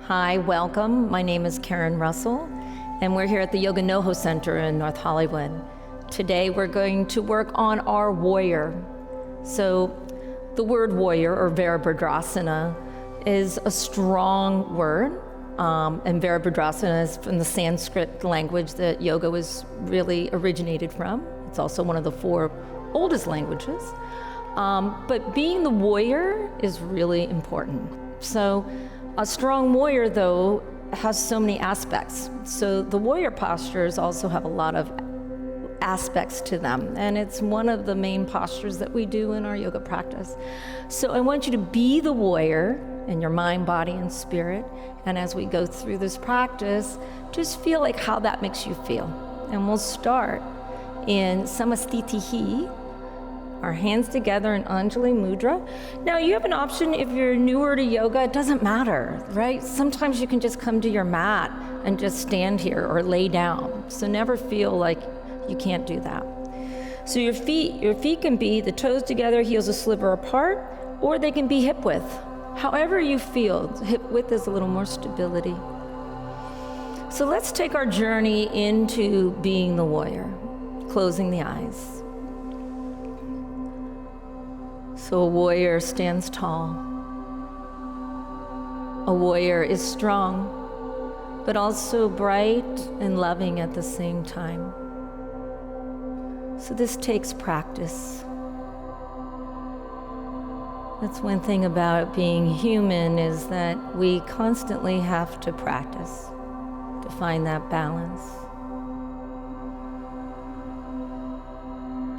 Hi, welcome. My name is Karen Russell, and we're here at the Yoga NoHo Center in North Hollywood. Today we're going to work on our warrior. So the word warrior, or Virabhadrasana, is a strong word, and Virabhadrasana is from the Sanskrit language that yoga was really originated from. It's also one of the 4 oldest languages. But being the warrior is really important. So a strong warrior, though, has so many aspects. So the warrior postures also have a lot of aspects to them, and it's one of the main postures that we do in our yoga practice. So I want you to be the warrior in your mind, body, and spirit, and as we go through this practice, just feel like how that makes you feel. And we'll start in Samastitihi, our hands together in Anjali Mudra. Now you have an option if you're newer to yoga, it doesn't matter, right? Sometimes you can just come to your mat and just stand here or lay down. So never feel like you can't do that. So your feet can be the toes together, heels a sliver apart, or they can be hip width. However you feel, hip width is a little more stability. So let's take our journey into being the warrior, closing the eyes. So a warrior stands tall. A warrior is strong, but also bright and loving at the same time. So this takes practice. That's one thing about being human, is that we constantly have to practice to find that balance.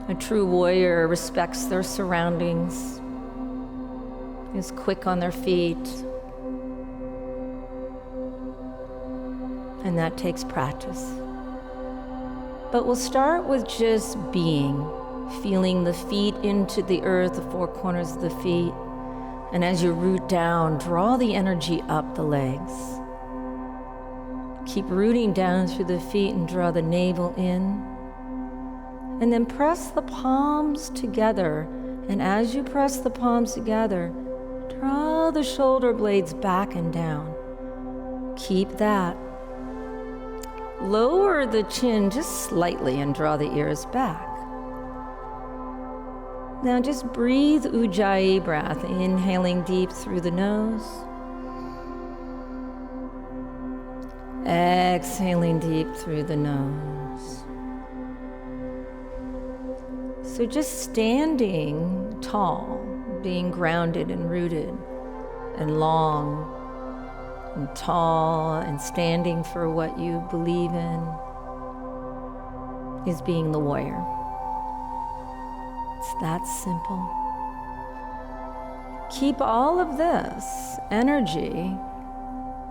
A true warrior respects their surroundings, is quick on their feet, and that takes practice. But we'll start with just being, feeling the feet into the earth, the 4 corners of the feet, and as you root down, draw the energy up the legs. Keep rooting down through the feet and draw the navel in. And then press the palms together. And as you press the palms together, draw the shoulder blades back and down. Keep that. Lower the chin just slightly and draw the ears back. Now just breathe Ujjayi breath, inhaling deep through the nose. Exhaling deep through the nose. So just standing tall, being grounded and rooted and long and tall and standing for what you believe in is being the warrior. It's that simple. Keep all of this energy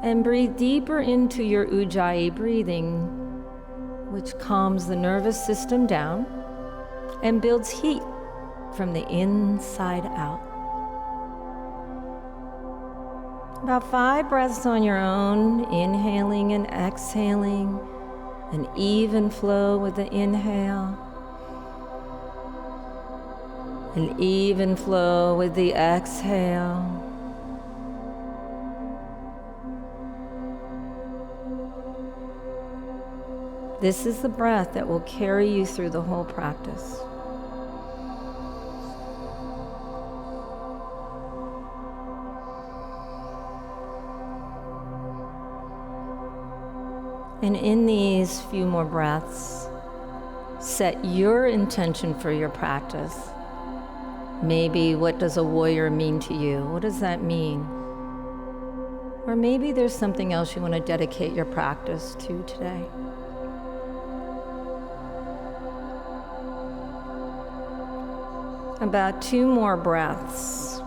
and breathe deeper into your Ujjayi breathing, which calms the nervous system down and builds heat from the inside out. About 5 breaths on your own, inhaling and exhaling, an even flow with the inhale, an even flow with the exhale. This is the breath that will carry you through the whole practice. And in these few more breaths, set your intention for your practice. Maybe, what does a warrior mean to you? What does that mean? Or maybe there's something else you want to dedicate your practice to today. About 2 more breaths.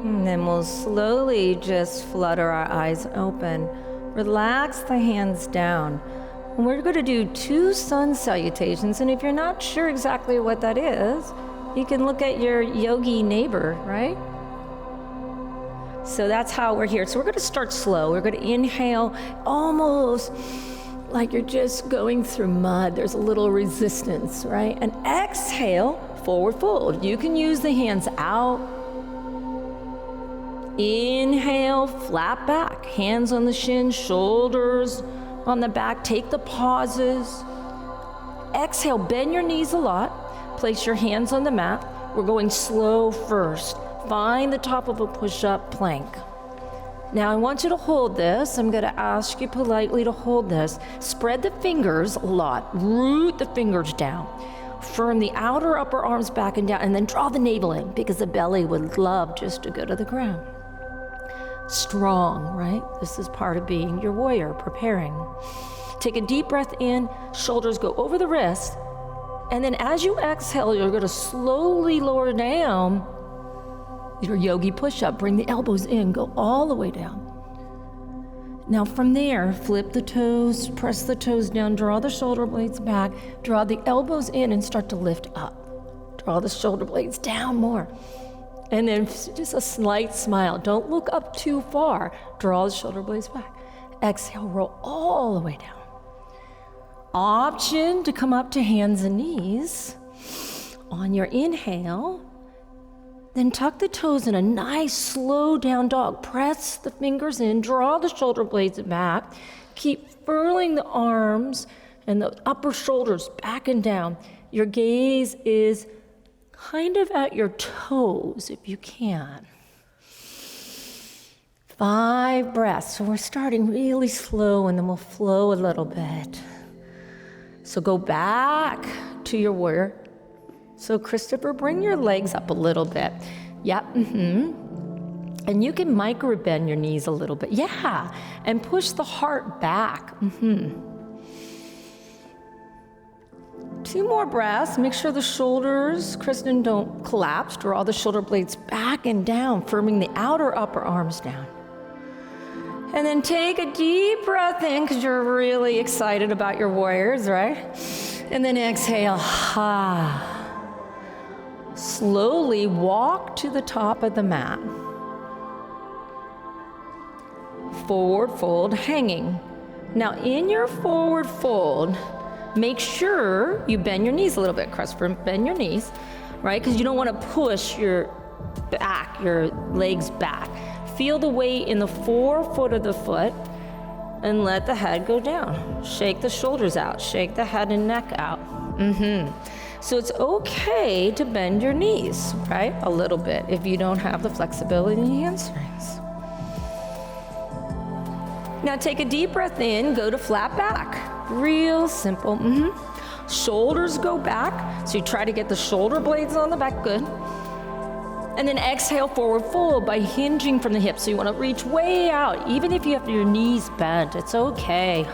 And then we'll slowly just flutter our eyes open. Relax the hands down. And we're going to do 2 sun salutations. And if you're not sure exactly what that is, you can look at your yogi neighbor, right? So that's how we're here. So we're gonna start slow. We're gonna inhale almost like you're just going through mud. There's a little resistance, right? And exhale, forward fold. You can use the hands out. Inhale, flat back. Hands on the shins, shoulders on the back. Take the pauses. Exhale, bend your knees a lot. Place your hands on the mat. We're going slow first. Find the top of a push-up plank. Now I want you to hold this. I'm gonna ask you politely to hold this. Spread the fingers a lot. Root the fingers down. Firm the outer upper arms back and down, and then draw the navel in, because the belly would love just to go to the ground. Strong, right? This is part of being your warrior, preparing. Take a deep breath in, shoulders go over the wrist, and then as you exhale, you're gonna slowly lower down your yogi push-up. Bring the elbows in, go all the way down. Now from there, flip the toes, press the toes down, draw the shoulder blades back, draw the elbows in and start to lift up. Draw the shoulder blades down more. And then just a slight smile. Don't look up too far. Draw the shoulder blades back. Exhale, roll all the way down. Option to come up to hands and knees. On your inhale, then tuck the toes in a nice slow down dog. Press the fingers in, draw the shoulder blades back. Keep furling the arms and the upper shoulders back and down. Your gaze is kind of at your toes if you can. 5 breaths. So we're starting really slow and then we'll flow a little bit. So go back to your warrior. So Christopher, bring your legs up a little bit. Yep, And you can micro bend your knees a little bit. Yeah, and push the heart back. 2 more breaths. Make sure the shoulders, Kristen, don't collapse. Draw the shoulder blades back and down, firming the outer upper arms down. And then take a deep breath in, because you're really excited about your warriors, right? And then exhale. Slowly walk to the top of the mat. Forward fold, hanging. Now in your forward fold, make sure you bend your knees a little bit, Christopher. Bend your knees, right? Because you don't want to push your back, your legs back. Feel the weight in the forefoot of the foot and let the head go down. Shake the shoulders out, shake the head and neck out. So it's okay to bend your knees, right? A little bit if you don't have the flexibility in the hamstrings. Now take a deep breath in, go to flat back. Real simple. Shoulders go back. So you try to get the shoulder blades on the back, good. And then exhale, forward fold by hinging from the hips. So you want to reach way out, even if you have your knees bent, it's okay,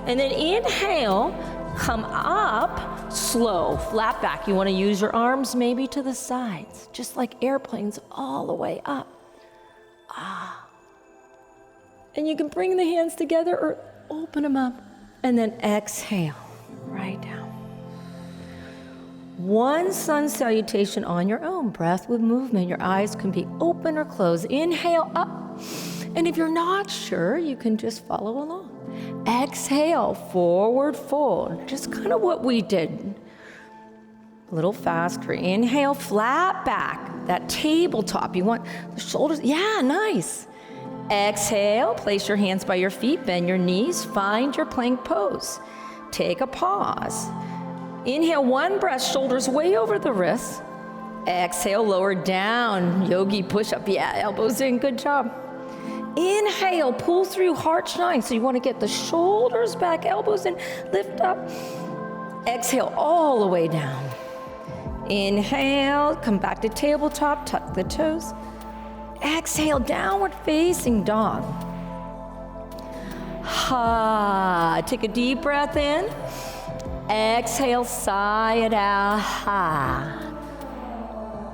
And then inhale, come up, slow, flat back. You want to use your arms maybe to the sides, just like airplanes all the way up. And you can bring the hands together or open them up, and then exhale, right down. One sun salutation on your own, breath with movement. Your eyes can be open or closed. Inhale up. And if you're not sure, you can just follow along. Exhale, forward fold. Just kind of what we did. A little faster. Inhale, flat back. That tabletop. You want the shoulders. Yeah, nice. Exhale, place your hands by your feet, bend your knees, find your plank pose. Take a pause. Inhale, 1 breath, shoulders way over the wrists. Exhale, lower down, yogi push-up. Yeah, elbows in, good job. Inhale, pull through, heart shine. So you want to get the shoulders back, elbows in, lift up. Exhale, all the way down. Inhale, come back to tabletop, tuck the toes. Exhale, downward facing dog. Take a deep breath in. Exhale, sigh it out.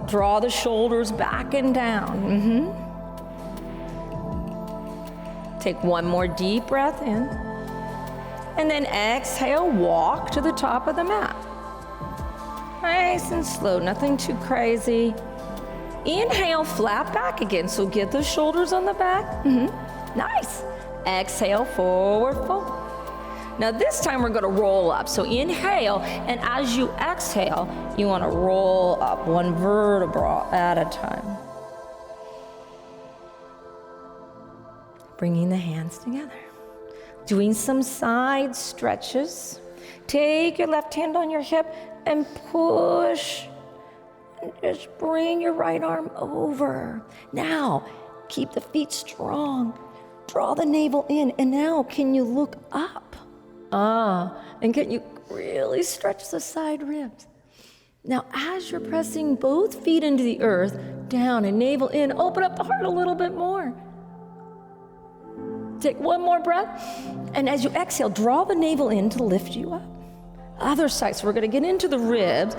Draw the shoulders back and down. Take 1 more deep breath in. And then exhale, walk to the top of the mat. Nice and slow, nothing too crazy. Inhale, flat back again. So get the shoulders on the back. Nice. Exhale, forward fold. Now this time we're gonna roll up. So inhale, and as you exhale, you wanna roll up one vertebra at a time. Bringing the hands together. Doing some side stretches. Take your left hand on your hip and push. And just bring your right arm over. Now, keep the feet strong. Draw the navel in, and now can you look up? And can you really stretch the side ribs? Now, as you're pressing both feet into the earth, down and navel in, open up the heart a little bit more. Take one more breath, and as you exhale, draw the navel in to lift you up. Other side, so we're gonna get into the ribs.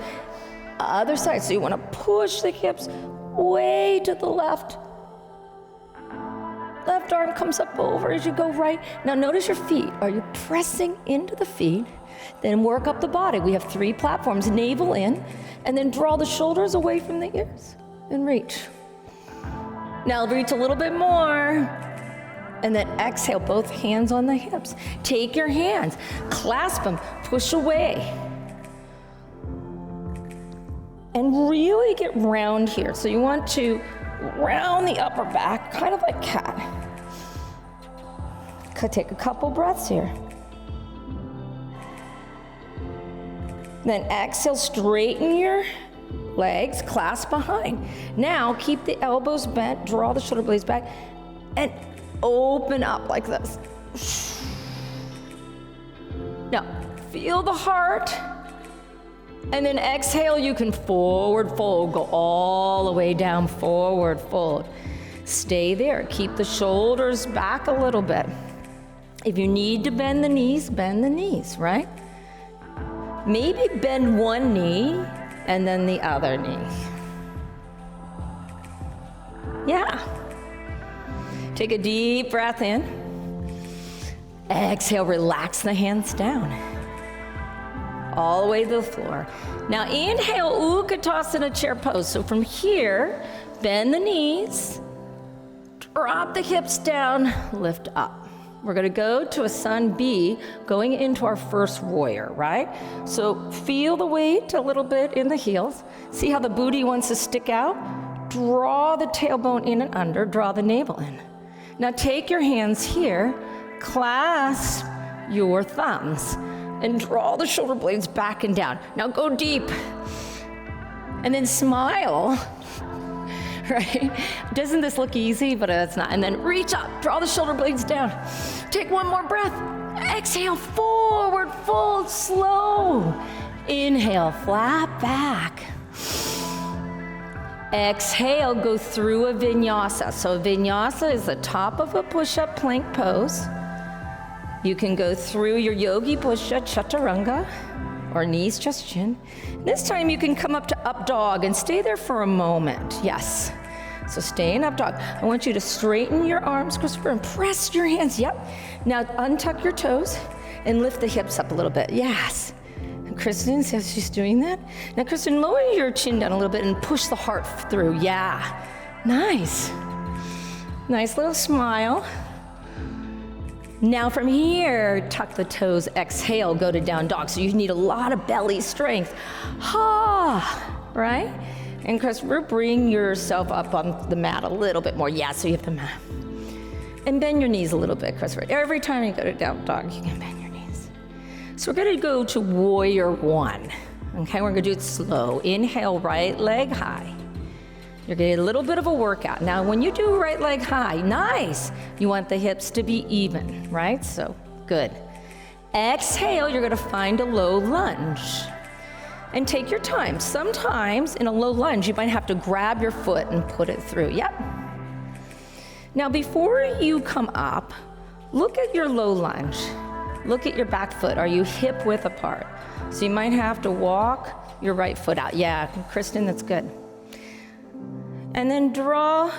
Other side, so you wanna push the hips way to the left. Left arm comes up over as you go right. Now notice your feet. Are you pressing into the feet? Then work up the body. We have 3 platforms. Navel in, and then draw the shoulders away from the ears and reach. Now reach a little bit more. And then exhale, both hands on the hips. Take your hands, clasp them, push away. And really get round here. So you want to round the upper back, kind of like cat. Could take a couple breaths here. Then exhale, straighten your legs, clasp behind. Now keep the elbows bent, draw the shoulder blades back, and open up like this. Now, feel the heart. And then exhale, you can forward fold, go all the way down, forward fold. Stay there, keep the shoulders back a little bit. If you need to bend the knees, right? Maybe bend one knee and then the other knee. Yeah. Take a deep breath in. Exhale, relax the hands down. All the way to the floor. Now inhale, Utkatasana chair pose. So from here, bend the knees, drop the hips down, lift up. We're gonna go to a sun B, going into our first warrior, right? So feel the weight a little bit in the heels. See how the booty wants to stick out? Draw the tailbone in and under, draw the navel in. Now take your hands here, clasp your thumbs, and draw the shoulder blades back and down. Now go deep. And then smile, right? Doesn't this look easy? But it's not. And then reach up, draw the shoulder blades down. Take one more breath. Exhale, forward fold, slow. Inhale, flat back. Exhale, go through a vinyasa. So vinyasa is the top of a push-up plank pose. You can go through your yogi push-up, chaturanga, or knees, chest, chin. This time you can come up to up dog and stay there for a moment. Yes. So stay in up dog. I want you to straighten your arms, Christopher, and press your hands. Yep. Now untuck your toes and lift the hips up a little bit. Yes. And Kristen says she's doing that. Now, Kristen, lower your chin down a little bit and push the heart through. Yeah. Nice. Nice little smile. Now from here, tuck the toes, exhale, go to down dog. So you need a lot of belly strength. Ha, right? And Christopher, bring yourself up on the mat a little bit more. Yeah, so you have the mat. And bend your knees a little bit, Christopher. Every time you go to down dog, you can bend your knees. So we're gonna go to warrior 1. Okay, we're gonna do it slow. Inhale, right leg high. You're getting a little bit of a workout. Now, when you do right leg high, nice. You want the hips to be even, right? So, good. Exhale, you're gonna find a low lunge. And take your time. Sometimes in a low lunge, you might have to grab your foot and put it through. Yep. Now, before you come up, look at your low lunge. Look at your back foot. Are you hip width apart? So you might have to walk your right foot out. Yeah, Kristen, that's good. And then draw,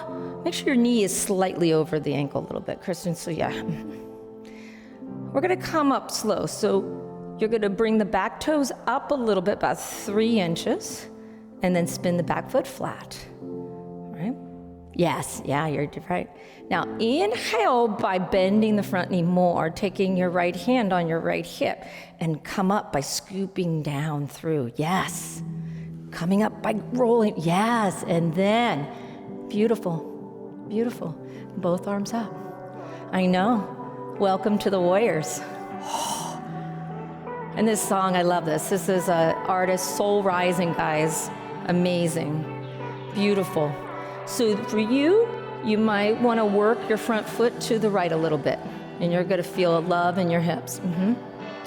make sure your knee is slightly over the ankle a little bit, Kristen, so yeah. We're gonna come up slow. So you're gonna bring the back toes up a little bit, about 3 inches, and then spin the back foot flat. Yes, yeah, you're right. Now inhale by bending the front knee more, taking your right hand on your right hip, and come up by scooping down through. Yes. Coming up by rolling. Yes. And then, beautiful, beautiful. Both arms up. I know. Welcome to the Warriors. And this song, I love this. This is an artist, Soul Rising, guys. Amazing. Beautiful. So for you, you might want to work your front foot to the right a little bit, and you're going to feel love in your hips.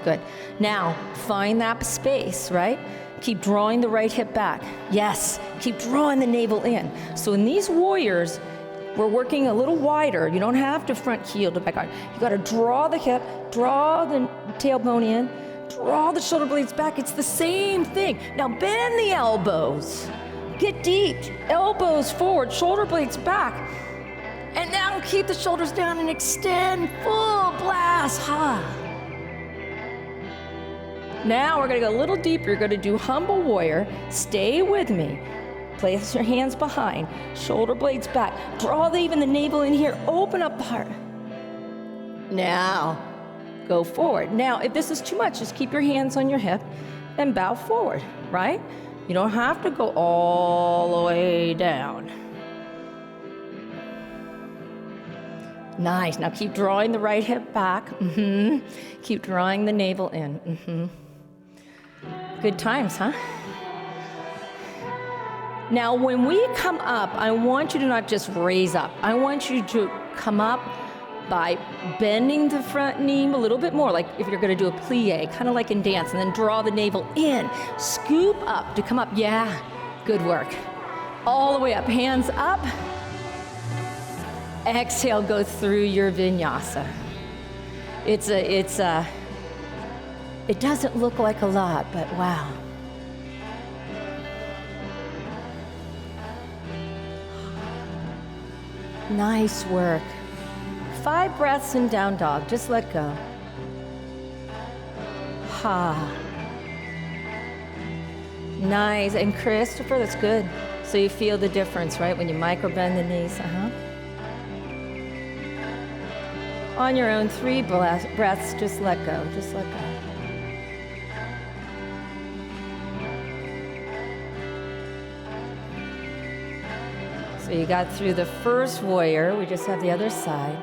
Good. Now, find that space, right? Keep drawing the right hip back. Yes, keep drawing the navel in. So in these warriors, we're working a little wider. You don't have to front heel to back arm. You got to draw the hip, draw the tailbone in, draw the shoulder blades back. It's the same thing. Now bend the elbows. Get deep, elbows forward, shoulder blades back. And now keep the shoulders down and extend, full blast, ha. Now we're gonna go a little deeper. You're gonna do humble warrior. Stay with me. Place your hands behind, shoulder blades back. Draw even the navel in here, open up the heart. Now, go forward. Now, if this is too much, just keep your hands on your hip and bow forward, right? You don't have to go all the way down. Nice. Now keep drawing the right hip back. Keep drawing the navel in. Good times, huh? Now, when we come up, I want you to not just raise up. I want you to come up by bending the front knee a little bit more, like if you're going to do a plie, kind of like in dance, and then draw the navel in. Scoop up to come up. Yeah, good work. All the way up, hands up. Exhale, go through your vinyasa. It doesn't look like a lot, but wow. Nice work. 5 breaths in down dog. Just let go. Ha. Nice. And Christopher, that's good. So you feel the difference, right? When you micro bend the knees. On your own, 3 breaths. Just let go. Just let go. So you got through the first warrior. We just have the other side.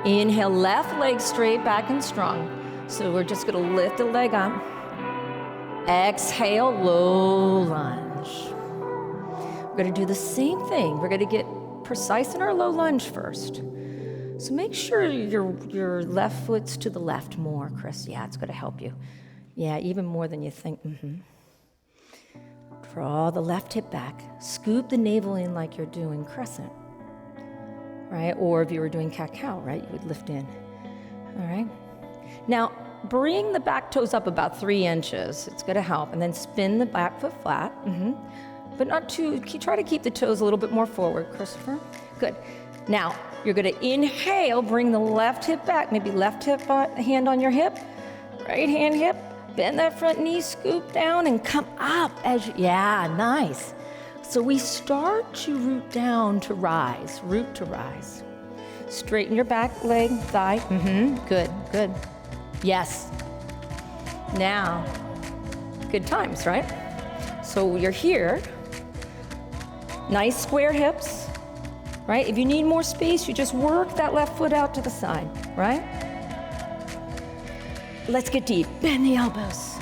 Inhale, left leg straight back and strong. So we're just gonna lift the leg up. Exhale, low lunge. We're gonna do the same thing. We're gonna get precise in our low lunge first. So make sure your left foot's to the left more, Chris. Yeah, it's gonna help you. Yeah, even more than you think. Draw the left hip back. Scoop the navel in like you're doing crescent. Right? Or if you were doing cat-cow, right? You would lift in. All right? Now, bring the back toes up about 3 inches. It's going to help. And then spin the back foot flat. But not too, try to keep the toes a little bit more forward, Christopher. Good. Now, you're going to inhale, bring the left hip back. Maybe left hip hand on your hip. Right hand hip. Bend that front knee, scoop down, and come up. Yeah, nice. So we start to root down to rise, root to rise. Straighten your back leg, thigh. Good, good. Yes. Now, good times, right? So you're here. Nice square hips, right? If you need more space, you just work that left foot out to the side, right? Let's get deep. Bend the elbows.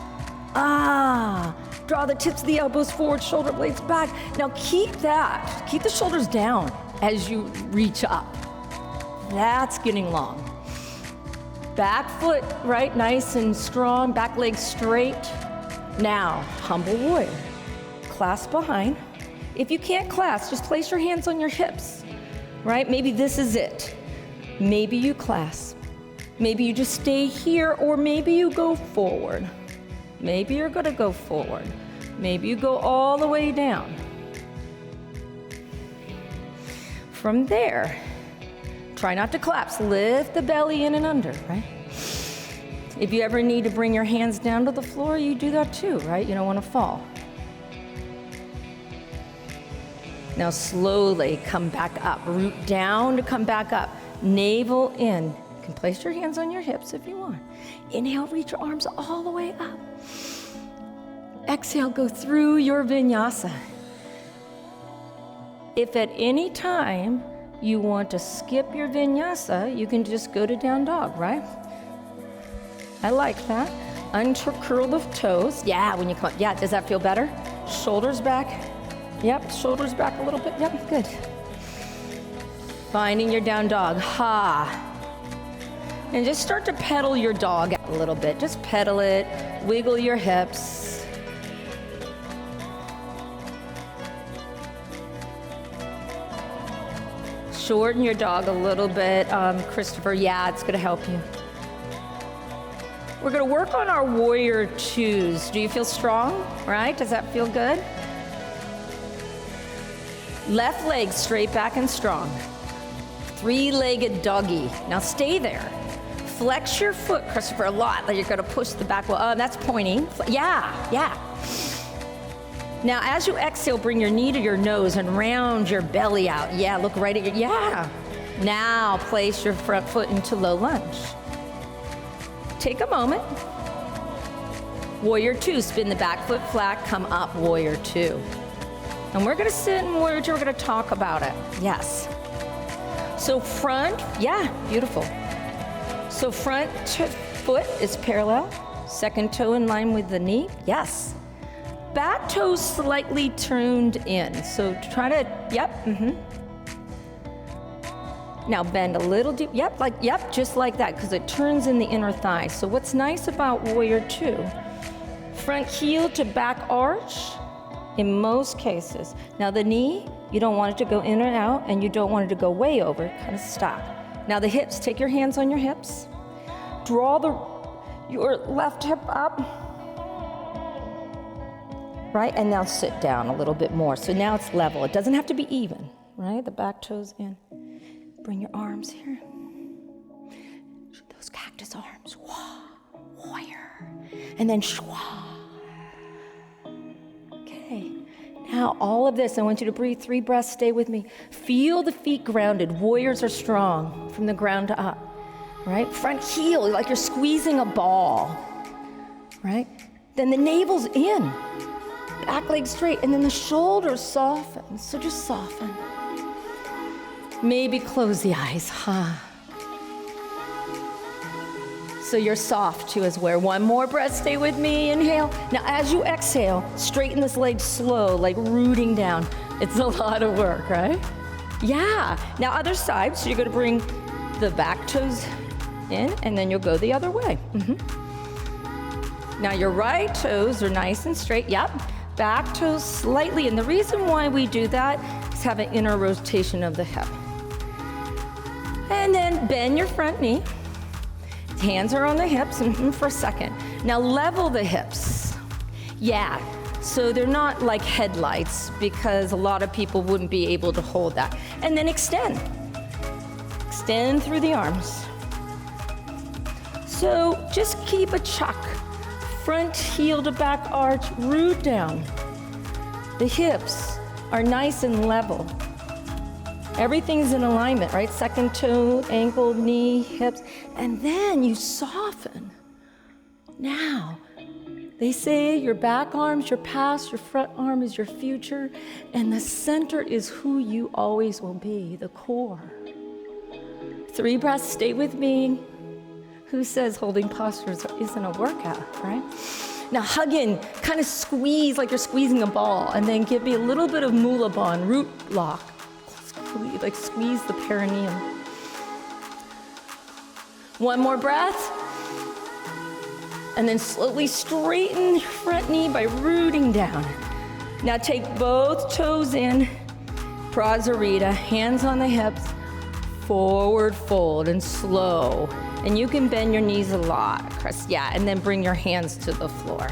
Draw the tips of the elbows forward, shoulder blades back. Now keep the shoulders down as you reach up. That's getting long. Back foot, right, nice and strong, back leg straight. Now, humble warrior. Clasp behind. If you can't clasp, just place your hands on your hips, right? Maybe this is it. Maybe you clasp. Maybe you just stay here, or maybe you go forward. Maybe you're gonna go forward. Maybe you go all the way down. From there, try not to collapse. Lift the belly in and under, right? If you ever need to bring your hands down to the floor, you do that too, right? You don't want to fall. Now slowly come back up. Root down to come back up. Navel in. You can place your hands on your hips if you want. Inhale, reach your arms all the way up. Exhale, go through your vinyasa. If at any time you want to skip your vinyasa, you can just go to down dog, right? I like that. Uncurl the toes. Yeah, when you come up. Yeah, does that feel better? Shoulders back. Yep, shoulders back a little bit. Yep, good. Finding your down dog. Ha. And just start to pedal your dog a little bit. Just pedal it. Wiggle your hips. Shorten your dog a little bit, Christopher. Yeah, it's going to help you. We're going to work on our warrior twos. Do you feel strong? Right? Does that feel good? Left leg straight back and strong. Three-legged doggy. Now stay there. Flex your foot, Christopher, a lot. Like you're going to push the back. Well, that's pointing. Yeah. Now, as you exhale, bring your knee to your nose and round your belly out. Yeah, look right at your, yeah. Now, place your front foot into low lunge. Take a moment. Warrior two, spin the back foot flat, come up, warrior two. And we're gonna sit in warrior two, we're gonna talk about it. Yes. So front, yeah, beautiful. So front foot is parallel, second toe in line with the knee, yes. Back toe slightly turned in, so try to, yep, Now bend a little deep, yep, just like that, because it turns in the inner thigh. So what's nice about warrior two, front heel to back arch in most cases. Now the knee, you don't want it to go in and out, and you don't want it to go way over, kind of stop. Now the hips, take your hands on your hips. Draw your left hip up. Right, and now sit down a little bit more. So now it's level. It doesn't have to be even, right? The back toes in. Bring your arms here. Those cactus arms. Wah, warrior. And then shwa. Okay. Now all of this, I want you to breathe 3 breaths. Stay with me. Feel the feet grounded. Warriors are strong from the ground up. Right? Front heel, like you're squeezing a ball. Right? Then the navel's in. Back leg straight, and then the shoulders soften. So just soften. Maybe close the eyes. So you're soft too as well. One more breath, stay with me, inhale. Now as you exhale, straighten this leg slow, like rooting down. It's a lot of work, right? Yeah. Now other side, so you're gonna bring the back toes in, and then you'll go the other way. Now your right toes are nice and straight, yep. Back toes slightly, and the reason why we do that is have an inner rotation of the hip. And then bend your front knee. Hands are on the hips for a second. Now level the hips. Yeah, so they're not like headlights because a lot of people wouldn't be able to hold that. And then extend. Extend through the arms. So just keep a chuck. Front heel to back arch, root down. The hips are nice and level. Everything's in alignment, right? Second toe, ankle, knee, hips, and then you soften. Now, they say your back arm's your past, your front arm is your future, and the center is who you always will be, the core. 3 breaths, stay with me. Who says holding postures isn't a workout, right? Now hug in, kind of squeeze like you're squeezing a ball, and then give me a little bit of mula bond, root lock. Like squeeze the perineum. One more breath. And then slowly straighten your front knee by rooting down. Now take both toes in, Prasarita, hands on the hips, forward fold and slow. And you can bend your knees a lot, Chris. Yeah, and then bring your hands to the floor.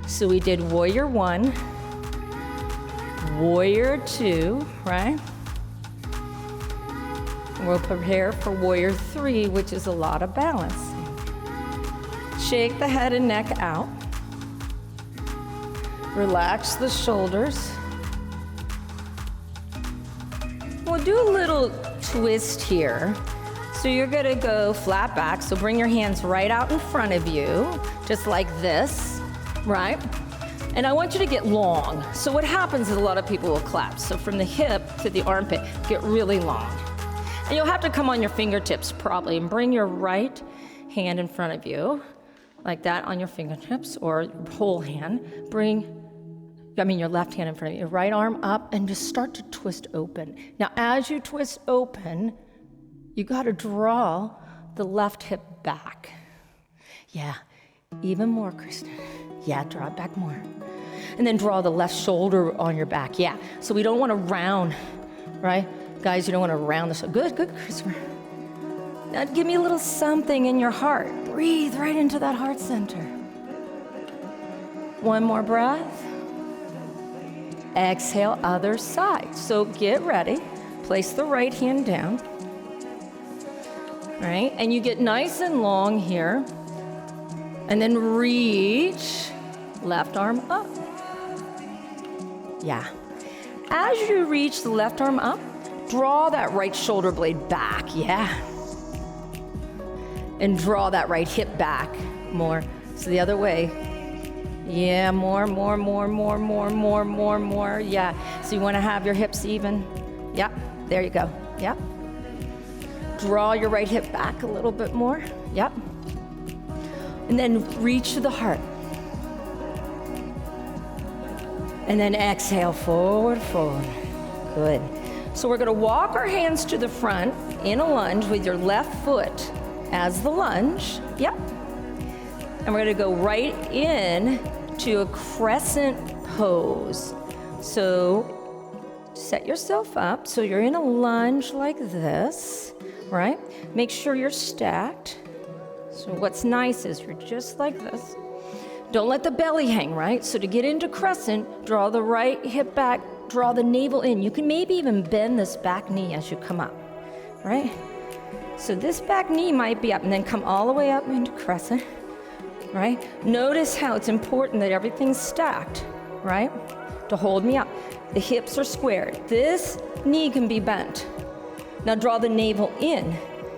So we did warrior one, warrior two, right? We'll prepare for warrior three, which is a lot of balancing. Shake the head and neck out. Relax the shoulders. we'll do a little twist here. So you're gonna go flat back, so bring your hands right out in front of you, just like this, right? And I want you to get long. So what happens is a lot of people will collapse. So from the hip to the armpit, get really long. And you'll have to come on your fingertips probably and bring your right hand in front of you, like that on your fingertips, or whole hand. Your left hand in front of you, your right arm up, and just start to twist open. Now, as you twist open, you gotta draw the left hip back. Yeah, even more, Kristen. Yeah, draw it back more. And then draw the left shoulder on your back. Yeah, so we don't wanna round, right? Guys, you don't wanna round the shoulder. Good, Christopher. Now give me a little something in your heart. Breathe right into that heart center. One more breath. Exhale, other side. So get ready. Place the right hand down. All right, and you get nice and long here. And then reach, left arm up. Yeah. As you reach the left arm up, draw that right shoulder blade back, yeah. And draw that right hip back more. So the other way. Yeah, more. Yeah, so you wanna have your hips even. Yep, there you go, yep. Draw your right hip back a little bit more, yep. And then reach to the heart. And then exhale, forward. Good. So we're gonna walk our hands to the front in a lunge with your left foot as the lunge, yep. And we're gonna go right in to a crescent pose. So set yourself up so you're in a lunge like this, right? Make sure you're stacked. So what's nice is you're just like this. Don't let the belly hang, right? So to get into crescent, draw the right hip back, draw the navel in. You can maybe even bend this back knee as you come up, right? So this back knee might be up, and then come all the way up into crescent, right? Notice how it's important that everything's stacked, right? To hold me up. The hips are squared. This knee can be bent. Now draw the navel in.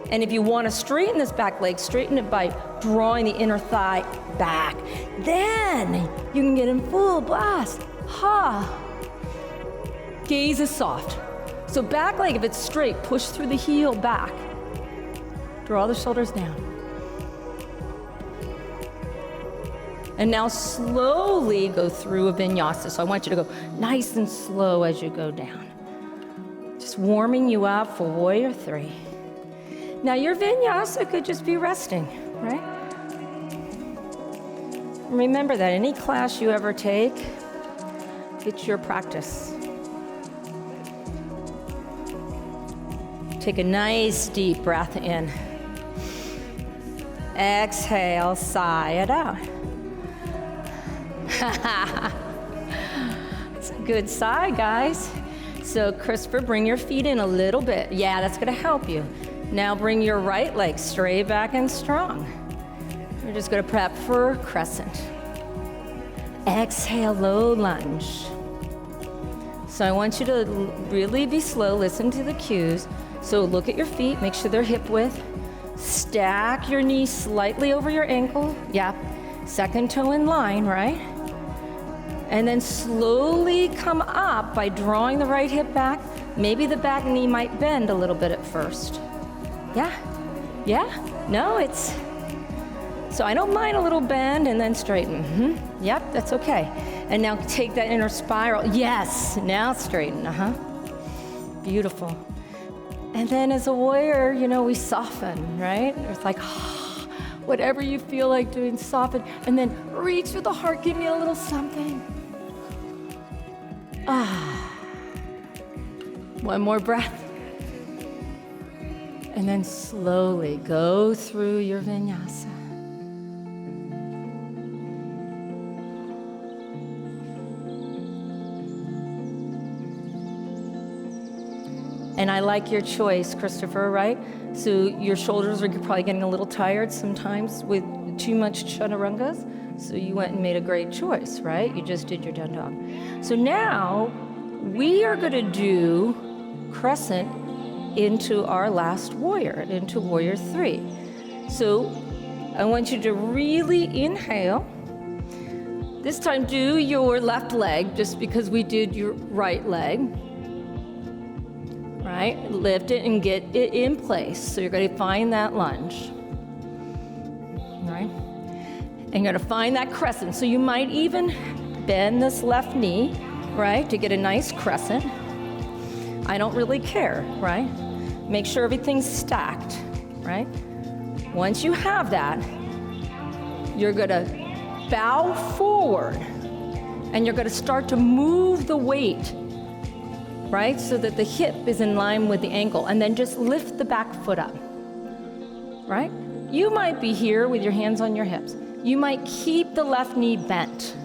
And if you want to straighten this back leg, straighten it by drawing the inner thigh back. Then you can get in full blast. Ha! Gaze is soft. So back leg, if it's straight, push through the heel back. Draw the shoulders down. And now slowly go through a vinyasa. So I want you to go nice and slow as you go down. Just warming you up for warrior 3. Now your vinyasa could just be resting, right? Remember that any class you ever take, it's your practice. Take a nice deep breath in. Exhale, sigh it out. It's a good sigh, guys. So Christopher, bring your feet in a little bit. Yeah, that's gonna help you. Now bring your right leg straight back and strong. You're just gonna prep for crescent. Exhale, low lunge. So I want you to really be slow, listen to the cues. So look at your feet, make sure they're hip width. Stack your knees slightly over your ankle. Yep, second toe in line, right? And then slowly come up by drawing the right hip back. Maybe the back knee might bend a little bit at first. Yeah, no, it's, so I don't mind a little bend and then straighten. Yep, that's okay. And now take that inner spiral. Yes, now straighten, Beautiful. And then as a warrior, we soften, right? It's like, whatever you feel like doing, soften. And then reach with the heart, give me a little something. One more breath. And then slowly go through your vinyasa. And I like your choice, Christopher, right? So your shoulders are probably getting a little tired sometimes with too much chaturangas. So you went and made a great choice, right? You just did your down dog. So now we are gonna do crescent into our last warrior, into warrior 3. So I want you to really inhale. This time do your left leg, just because we did your right leg. Right? Lift it and get it in place. So you're going to find that lunge. Right? And you're going to find that crescent. So you might even bend this left knee, right, to get a nice crescent. I don't really care, right? Make sure everything's stacked, right? Once you have that, you're going to bow forward and you're going to start to move the weight, right, so that the hip is in line with the ankle, and then just lift the back foot up, right? You might be here with your hands on your hips. You might keep the left knee bent.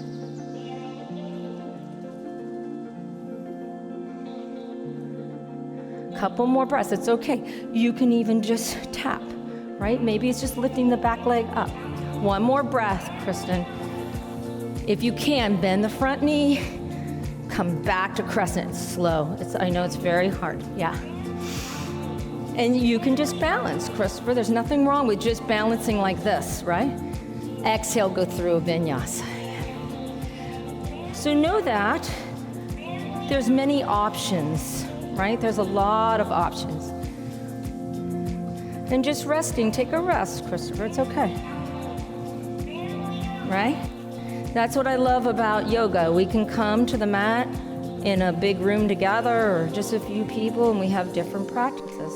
Couple more breaths, it's okay. You can even just tap, right? Maybe it's just lifting the back leg up. One more breath, Kristen. If you can, bend the front knee, come back to crescent, slow. I know it's very hard, yeah. And you can just balance, Christopher. There's nothing wrong with just balancing like this, right? Exhale, go through a vinyasa. So know that there's many options, right? There's a lot of options. And just resting, take a rest, Christopher, it's okay. Right? That's what I love about yoga. We can come to the mat in a big room together or just a few people, and we have different practices.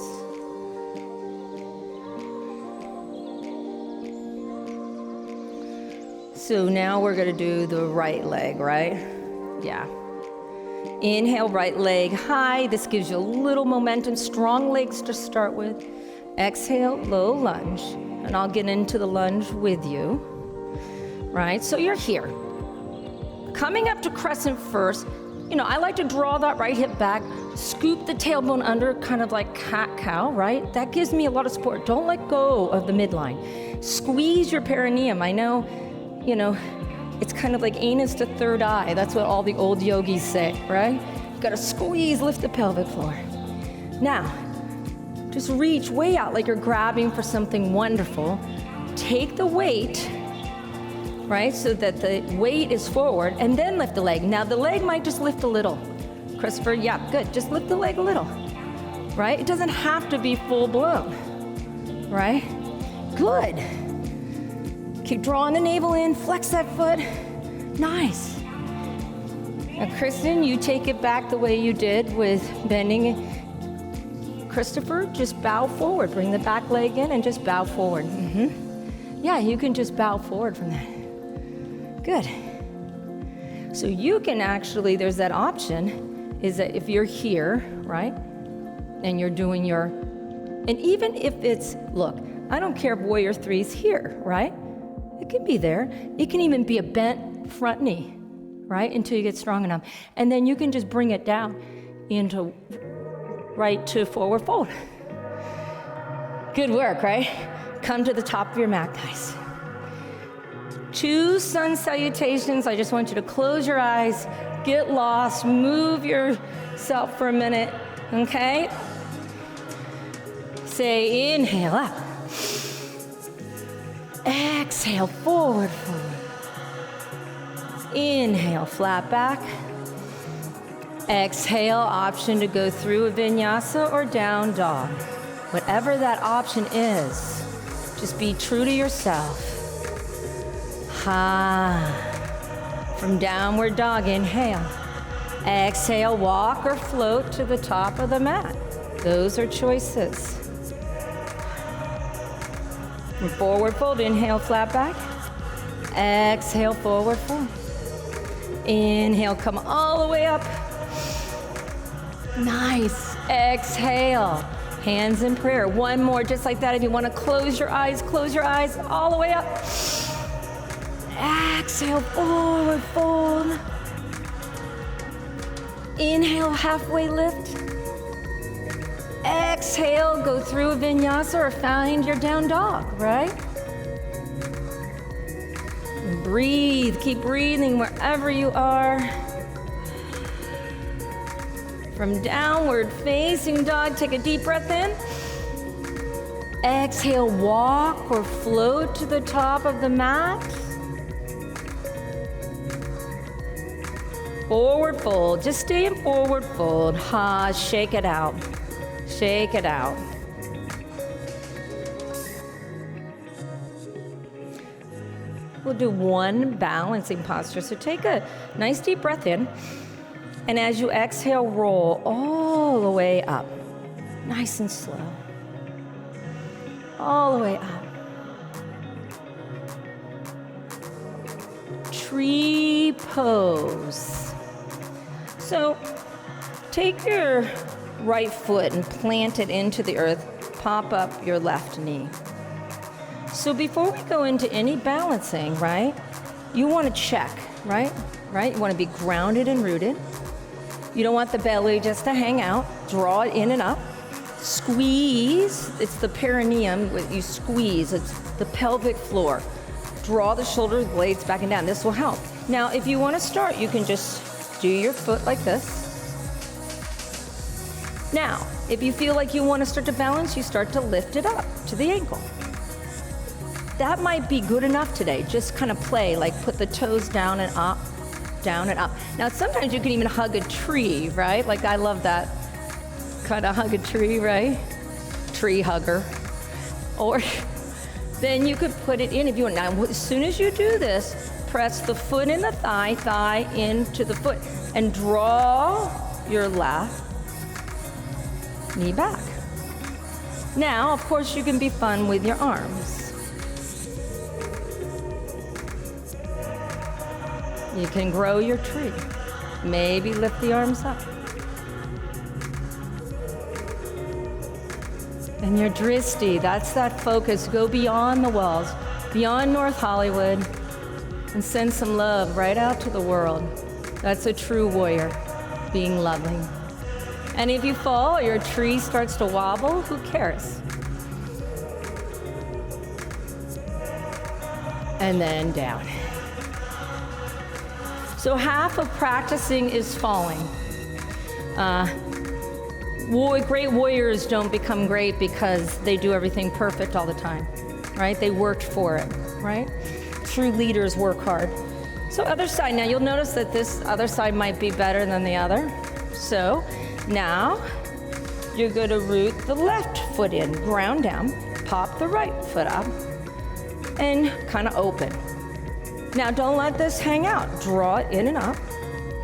So now we're going to do the right leg, right? Yeah. Inhale, right leg high. This gives you a little momentum, strong legs to start with. Exhale, low lunge. And I'll get into the lunge with you. Right? So you're here. Coming up to crescent first, I like to draw that right hip back, scoop the tailbone under, kind of like cat-cow, right? That gives me a lot of support. Don't let go of the midline. Squeeze your perineum. I know, it's kind of like anus to third eye. That's what all the old yogis say, right? You gotta squeeze, lift the pelvic floor. Now, just reach way out like you're grabbing for something wonderful. Take the weight, right, so that the weight is forward, and then lift the leg. Now, the leg might just lift a little. Christopher, yeah, good. Just lift the leg a little, right? It doesn't have to be full blown, right? Good. Keep drawing the navel in, flex that foot. Nice. Now, Kristen, you take it back the way you did with bending. Christopher, just bow forward. Bring the back leg in and just bow forward. Yeah, you can just bow forward from that. Good. So you can actually, there's that option, is that if you're here, right, and you're doing and even if it's, look, I don't care if warrior 3's here, right? It can be there. It can even be a bent front knee, right, until you get strong enough. And then you can just bring it down into right to forward fold. Good work, right? Come to the top of your mat, guys. 2 sun salutations. I just want you to close your eyes, get lost, move yourself for a minute, okay? Say inhale up. Exhale, forward fold. Inhale, flat back. Exhale, option to go through a vinyasa or down dog. Whatever that option is, just be true to yourself. From downward dog, inhale. Exhale, walk or float to the top of the mat. Those are choices. And forward fold, inhale, flat back. Exhale, forward fold. Inhale, come all the way up. Nice. Exhale. Hands in prayer. One more, just like that. If you want to close your eyes all the way up. Exhale, forward fold. Inhale, halfway lift. Exhale, go through a vinyasa or find your down dog, right? And breathe, keep breathing wherever you are. From downward facing dog, take a deep breath in. Exhale, walk or float to the top of the mat. Forward fold, just stay in forward fold. Shake it out. Shake it out. We'll do one balancing posture. So take a nice deep breath in. And as you exhale, roll all the way up. Nice and slow. All the way up. Tree pose. So take your right foot and plant it into the earth. Pop up your left knee. So before we go into any balancing, right, you want to check, right? You want to be grounded and rooted. You don't want the belly just to hang out. Draw it in and up. Squeeze. It's the perineum. You squeeze. It's the pelvic floor. Draw the shoulder blades back and down. This will help. Now, if you want to start, you can just do your foot like this. Now, if you feel like you want to start to balance, you start to lift it up to the ankle. That might be good enough today. Just kind of play, like put the toes down and up, down and up. Now, sometimes you can even hug a tree, right? Like I love that. Kind of hug a tree, right? Tree hugger. Or then you could put it in if you want. Now, as soon as you do this, press the foot in the thigh into the foot, and draw your left knee back. Now, of course, you can be fun with your arms. You can grow your tree. Maybe lift the arms up. And your drishti, that's that focus. Go beyond the walls, beyond North Hollywood, and send some love right out to the world. That's a true warrior, being loving. And if you fall, your tree starts to wobble, who cares? And then down. So half of practicing is falling. Great warriors don't become great because they do everything perfect all the time, right? They worked for it, right? True leaders work hard. So other side, now you'll notice that this other side might be better than the other. So now you're going to root the left foot in, ground down, pop the right foot up, and kind of open. Now don't let this hang out. Draw it in and up.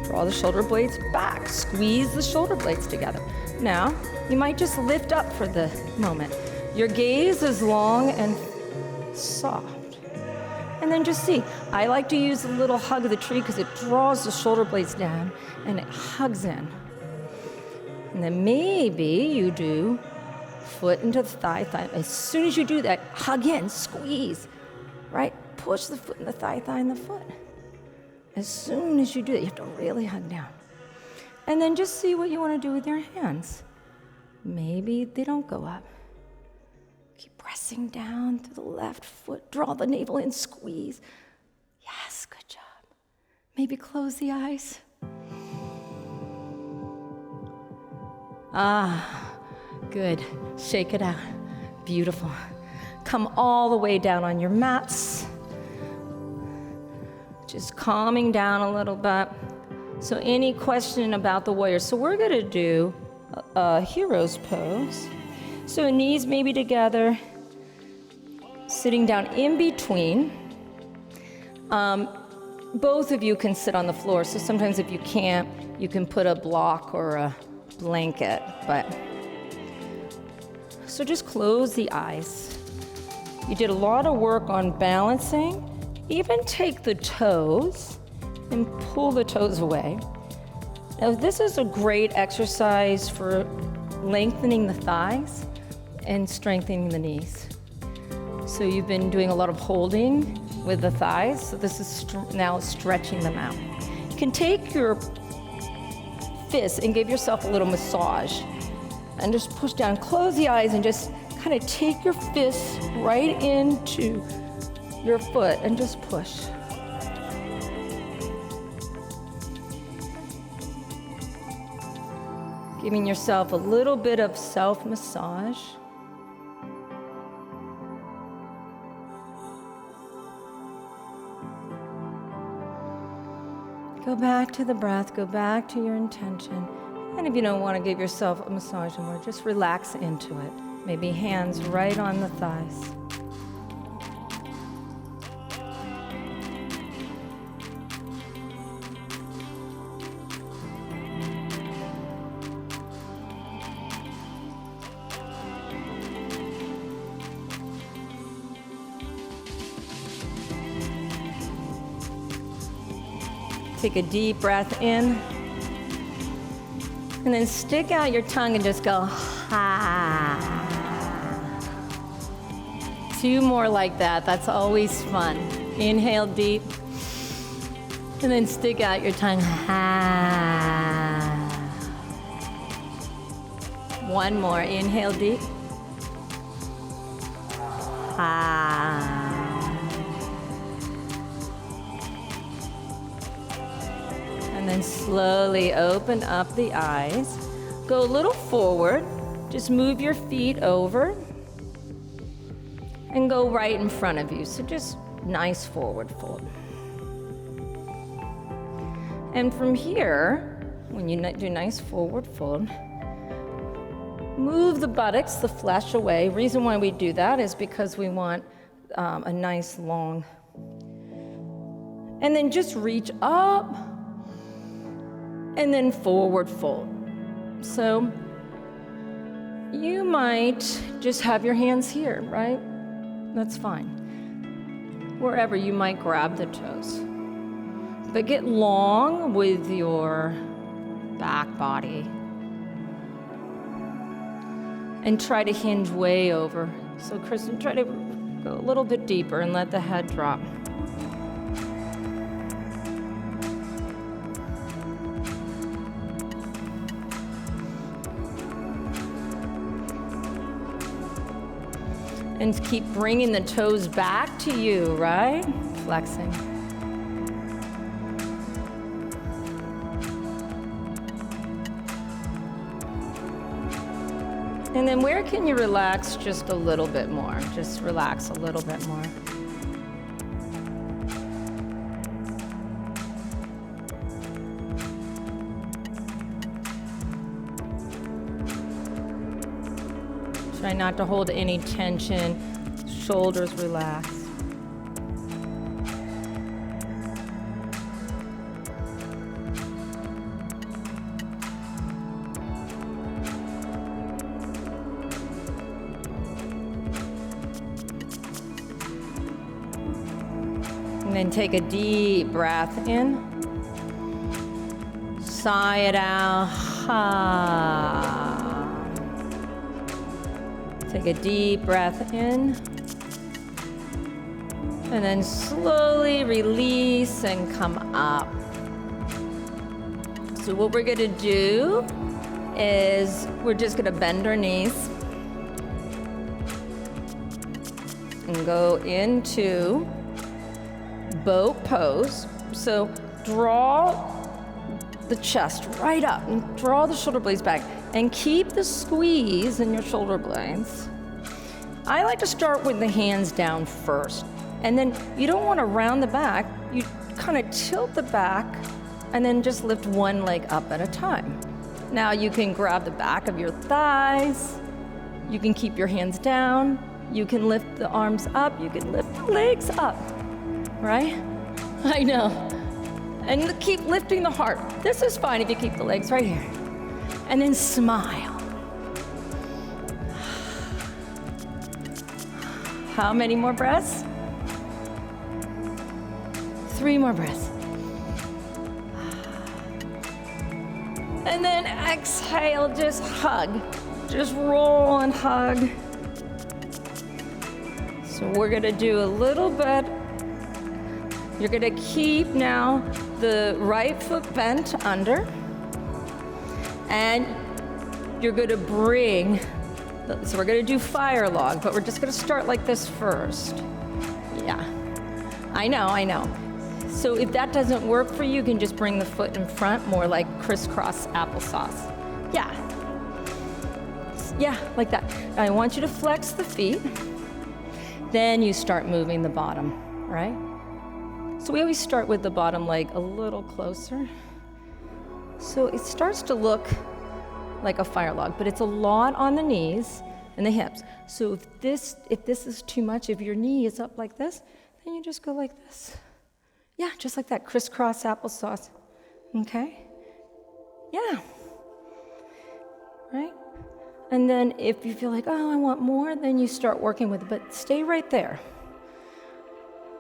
Draw the shoulder blades back. Squeeze the shoulder blades together. Now, you might just lift up for the moment. Your gaze is long and soft. And then just see. I like to use a little hug of the tree because it draws the shoulder blades down and it hugs in. And then maybe you do foot into the thigh. As soon as you do that, hug in, squeeze, right? Push the foot in the thigh in the foot. As soon as you do that, you have to really hug down. And then just see what you want to do with your hands. Maybe they don't go up. Keep pressing down to the left foot. Draw the navel in, squeeze. Yes, good job. Maybe close the eyes. Good. Shake it out. Beautiful. Come all the way down on your mats. Just calming down a little bit. So any question about the warrior? So we're going to do a hero's pose. So knees maybe together, sitting down in between. Both of you can sit on the floor. So sometimes if you can't, you can put a block or a blanket. But so just close the eyes. You did a lot of work on balancing. Even take the toes and pull the toes away. Now, this is a great exercise for lengthening the thighs and strengthening the knees. So you've been doing a lot of holding with the thighs, so this is now stretching them out. You can take your fists and give yourself a little massage and just push down, close the eyes, and just kind of take your fists right into your foot and just push. Giving yourself a little bit of self-massage. Go back to the breath, go back to your intention. And if you don't want to give yourself a massage anymore, just relax into it. Maybe hands right on the thighs. Take a deep breath in. And then stick out your tongue and just go, ha. 2 more like that. That's always fun. Inhale deep. And then stick out your tongue, ha. 1 more. Inhale deep. Ha. And then slowly open up the eyes. Go a little forward. Just move your feet over. And go right in front of you. So just nice forward fold. And from here, when you do nice forward fold, move the buttocks, the flesh away. Reason why we do that is because we want a nice long. And then just reach up. And then forward fold. So you might just have your hands here, right? That's fine. Wherever you might grab the toes. But get long with your back body. And try to hinge way over. So Kristen, try to go a little bit deeper and let the head drop. And keep bringing the toes back to you, right? Flexing. And then where can you relax just a little bit more? Just relax a little bit more. Try not to hold any tension. Shoulders relax. And then take a deep breath in. Sigh it out. Ha. Take a deep breath in. And then slowly release and come up. So what we're gonna do is we're just gonna bend our knees and go into boat pose. So draw the chest right up and draw the shoulder blades back and keep the squeeze in your shoulder blades. I like to start with the hands down first. And then you don't want to round the back. You kind of tilt the back and then just lift one leg up at a time. Now you can grab the back of your thighs. You can keep your hands down. You can lift the arms up. You can lift the legs up, right? I know. And keep lifting the heart. This is fine if you keep the legs right here. And then smile. How many more breaths? 3 more breaths. And then exhale, just hug. Just roll and hug. So we're gonna do a little bit. You're gonna keep now the right foot bent under. And you're gonna bring, so we're gonna do fire log, but we're just gonna start like this first. Yeah, I know. So if that doesn't work for you, you can just bring the foot in front, more like crisscross applesauce. Yeah. Yeah, like that. I want you to flex the feet. Then you start moving the bottom, right? So we always start with the bottom leg a little closer. So it starts to look like a fire log, but it's a lot on the knees and the hips. So if this is too much, if your knee is up like this, then you just go like this. Yeah, just like that, crisscross applesauce. Okay? Yeah. Right? And then if you feel like, oh, I want more, then you start working with it, but stay right there.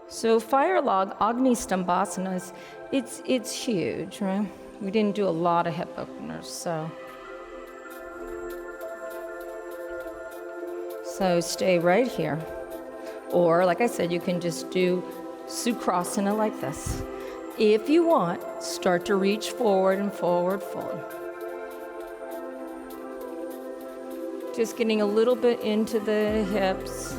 So fire log, Agni Stambhasana, it's huge, right? We didn't do a lot of hip openers, so stay right here. Or, like I said, you can just do Sukrasana like this. If you want, start to reach forward and forward, forward. Just getting a little bit into the hips.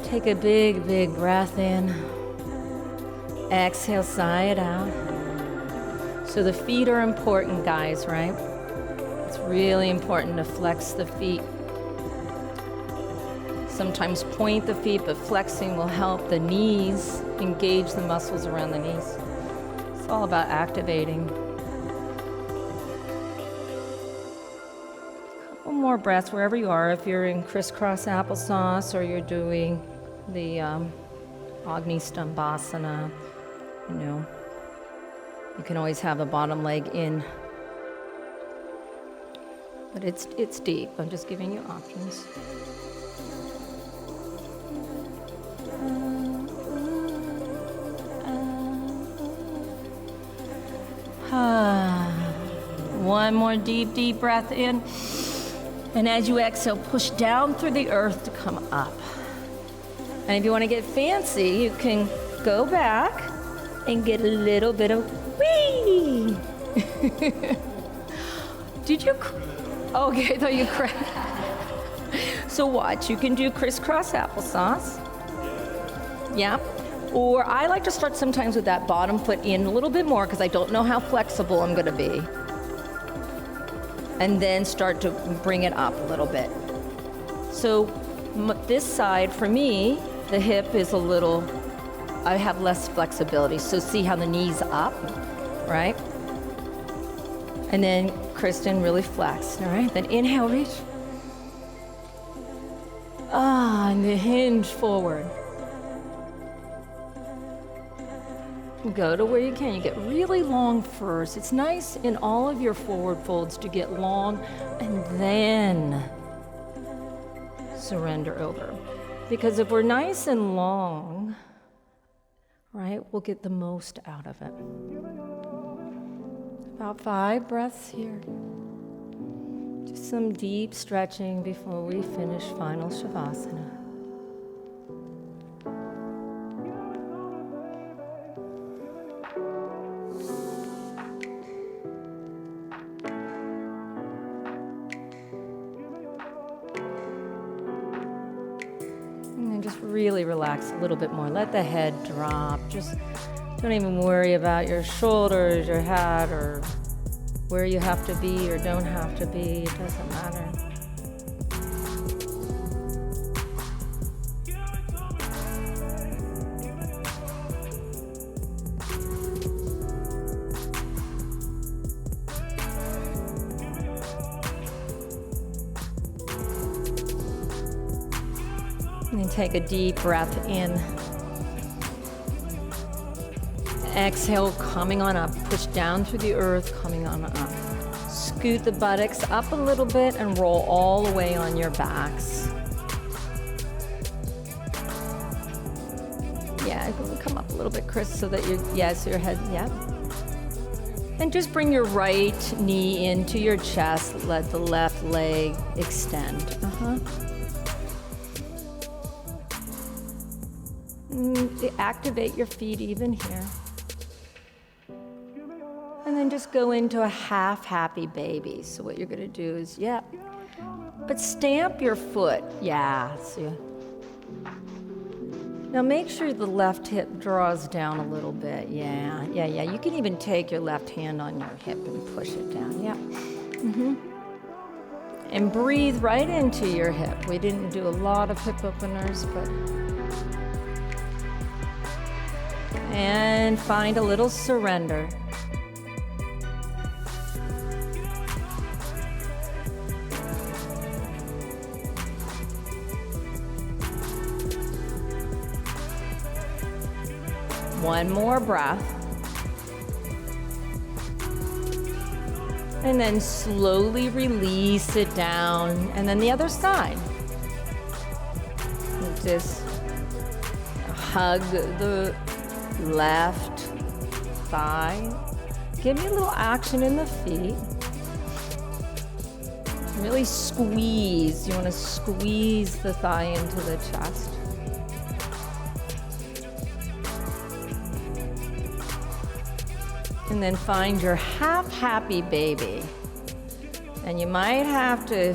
Take a big, big breath in. Exhale, sigh it out. So the feet are important, guys, right? It's really important to flex the feet. Sometimes point the feet, but flexing will help the knees engage the muscles around the knees. It's all about activating. A couple more breaths wherever you are. If you're in crisscross applesauce or you're doing the Agni Stambhasana, you can always have a bottom leg in. But it's deep. I'm just giving you options. One more deep, deep breath in. And as you exhale, push down through the earth to come up. And if you want to get fancy, you can go back and get a little bit of wee. Did you? Okay, I thought you cried. So watch, you can do crisscross applesauce. Yeah. Or I like to start sometimes with that bottom foot in a little bit more because I don't know how flexible I'm going to be. And then start to bring it up a little bit. So this side, for me, the hip is a little, I have less flexibility. So see how the knee's up, right? And then Kristen really flexed, all right? Then inhale, reach. And the hinge forward. Go to where you can. You get really long first. It's nice in all of your forward folds to get long and then surrender over. Because if we're nice and long, right, we'll get the most out of it. About 5 breaths here. Just some deep stretching before we finish final Shavasana. Really relax a little bit more. Let the head drop. Just don't even worry about your shoulders, your head, or where you have to be or don't have to be. It doesn't matter. And take a deep breath in. Exhale, coming on up. Push down through the earth, coming on up. Scoot the buttocks up a little bit and roll all the way on your backs. Yeah, come up a little bit, Chris, so that so your head, yeah. And just bring your right knee into your chest. Let the left leg extend. Activate your feet even here. And then just go into a half happy baby. So what you're gonna do is, but stamp your foot. Yeah, so now make sure the left hip draws down a little bit. Yeah. You can even take your left hand on your hip and push it down. Yeah. And breathe right into your hip. We didn't do a lot of hip openers, but. And find a little surrender. One more breath. And then slowly release it down. And then the other side. Just hug the left thigh. Give me a little action in the feet. Really squeeze. You want to squeeze the thigh into the chest. And then find your half happy baby. And you might have to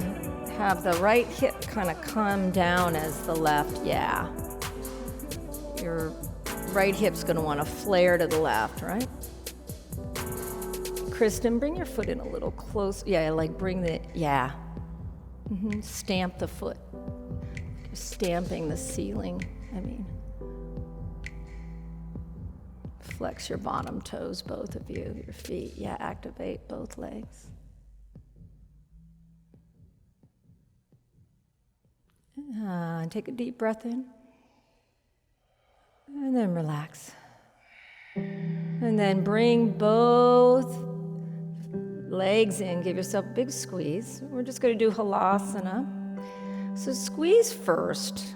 have the right hip kind of come down as the left. Yeah. Your right hip's going to want to flare to the left, right? Kristen, bring your foot in a little close. Yeah, like bring the, Stamp the foot. You're stamping the ceiling, Flex your bottom toes, both of you, your feet. Yeah, activate both legs. Take a deep breath in. And then relax. And then bring both legs in. Give yourself a big squeeze. We're just going to do halasana. So squeeze first.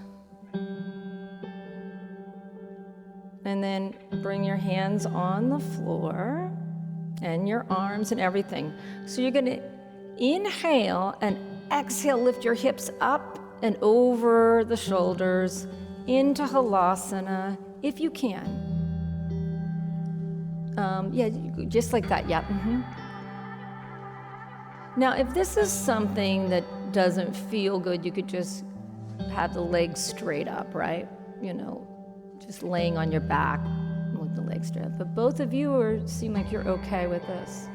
And then bring your hands on the floor and your arms and everything. So you're going to inhale and exhale, lift your hips up and over the shoulders into halasana if you can. Just like that, Now, if this is something that doesn't feel good, you could just have the legs straight up, right? Just laying on your back with the legs straight up. But both of you seem like you're okay with this.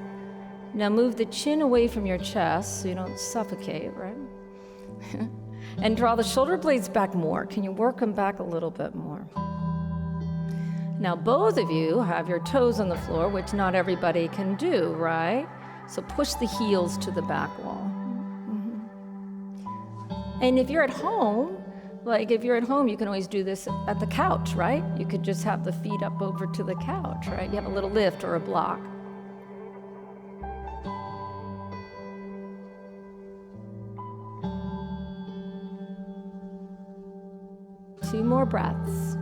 Now move the chin away from your chest so you don't suffocate, right? And draw the shoulder blades back more. Can you work them back a little bit more? Now both of you have your toes on the floor, which not everybody can do, right? So push the heels to the back wall. And if you're at home, you can always do this at the couch, right? You could just have the feet up over to the couch, right? You have a little lift or a block. Two more breaths.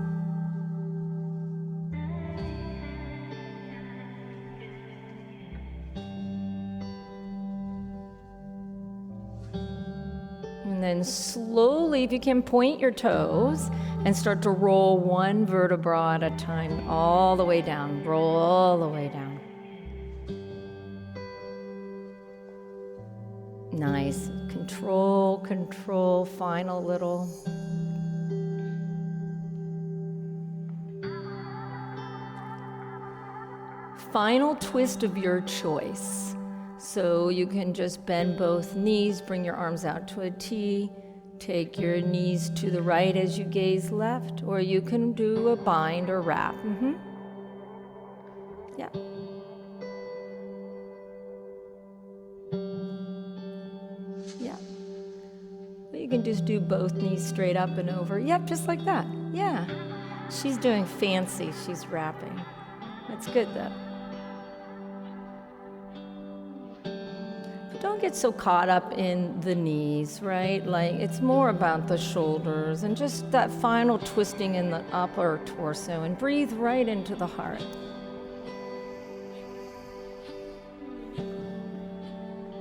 And then slowly, if you can, point your toes and start to roll one vertebra at a time, all the way down. Roll all the way down. Nice. Control, final little. Final twist of your choice. So you can just bend both knees, bring your arms out to a T, take your knees to the right as you gaze left, or you can do a bind or wrap. Yeah. Yeah. But you can just do both knees straight up and over. Yep, just like that. Yeah. She's doing fancy. She's wrapping. That's good though. Don't get so caught up in the knees, right? Like it's more about the shoulders and just that final twisting in the upper torso, and breathe right into the heart.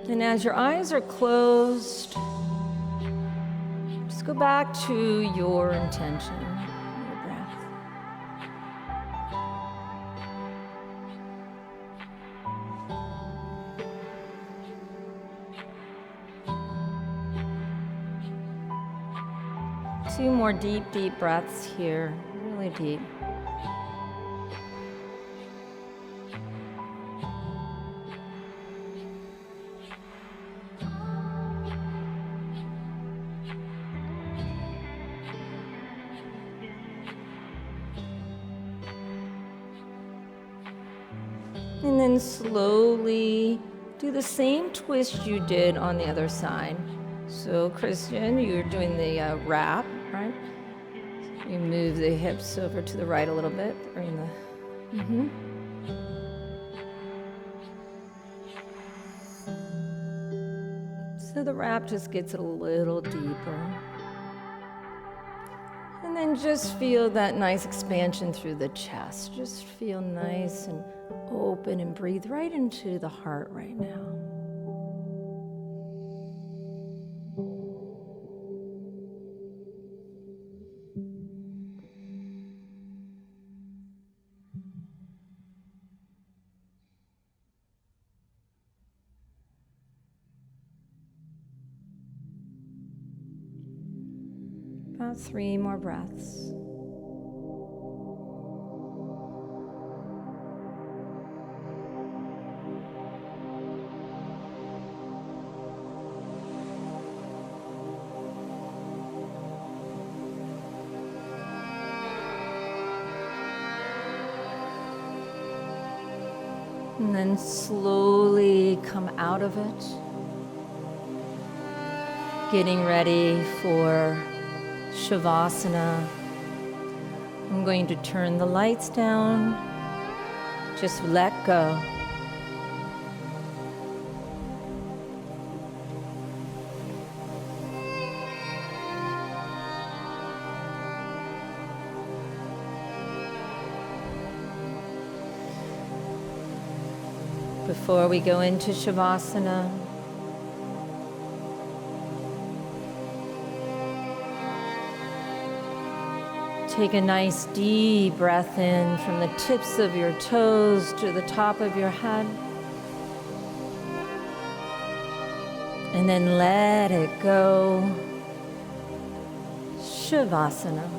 And as your eyes are closed, just go back to your intention, your breath. 2 more deep, deep breaths here, really deep. And then slowly do the same twist you did on the other side. So Christian, you're doing the wrap, right? You move the hips over to the right a little bit. Bring the, So the wrap just gets a little deeper. And then just feel that nice expansion through the chest. Just feel nice and open and breathe right into the heart right now. About 3 more breaths. And then slowly come out of it, getting ready for Shavasana. I'm going to turn the lights down, just let go. Before we go into Shavasana, take a nice deep breath in from the tips of your toes to the top of your head. And then let it go. Shavasana.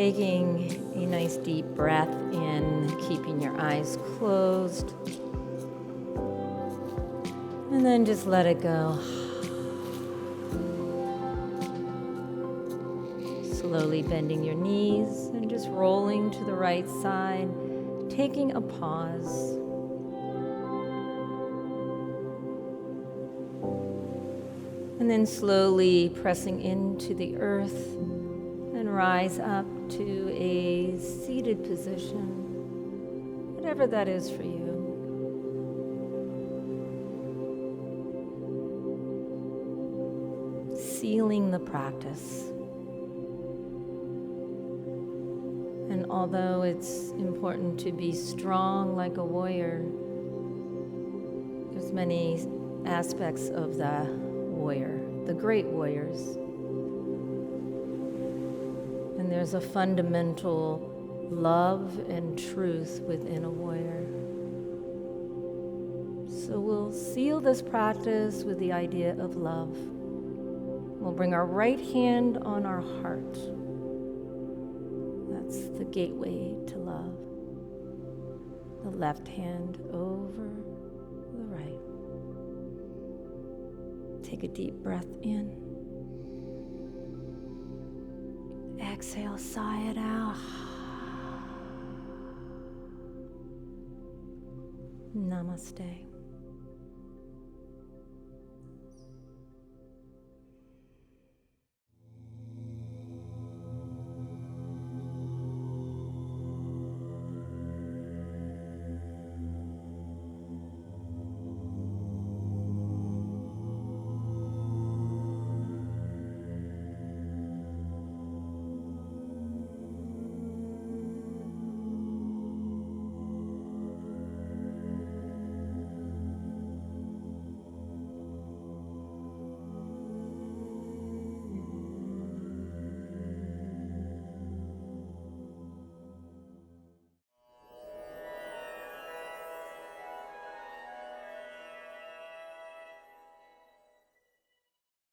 taking a nice deep breath in, keeping your eyes closed. And then just let it go. Slowly bending your knees and just rolling to the right side, taking a pause. And then slowly pressing into the earth and rise up to a seated position, whatever that is for you. Sealing the practice. And although it's important to be strong like a warrior, there's many aspects of the warrior, the great warriors. And there's a fundamental love and truth within a warrior. So we'll seal this practice with the idea of love. We'll bring our right hand on our heart. That's the gateway to love. The left hand over the right. Take a deep breath in. Exhale, sigh it out. Namaste.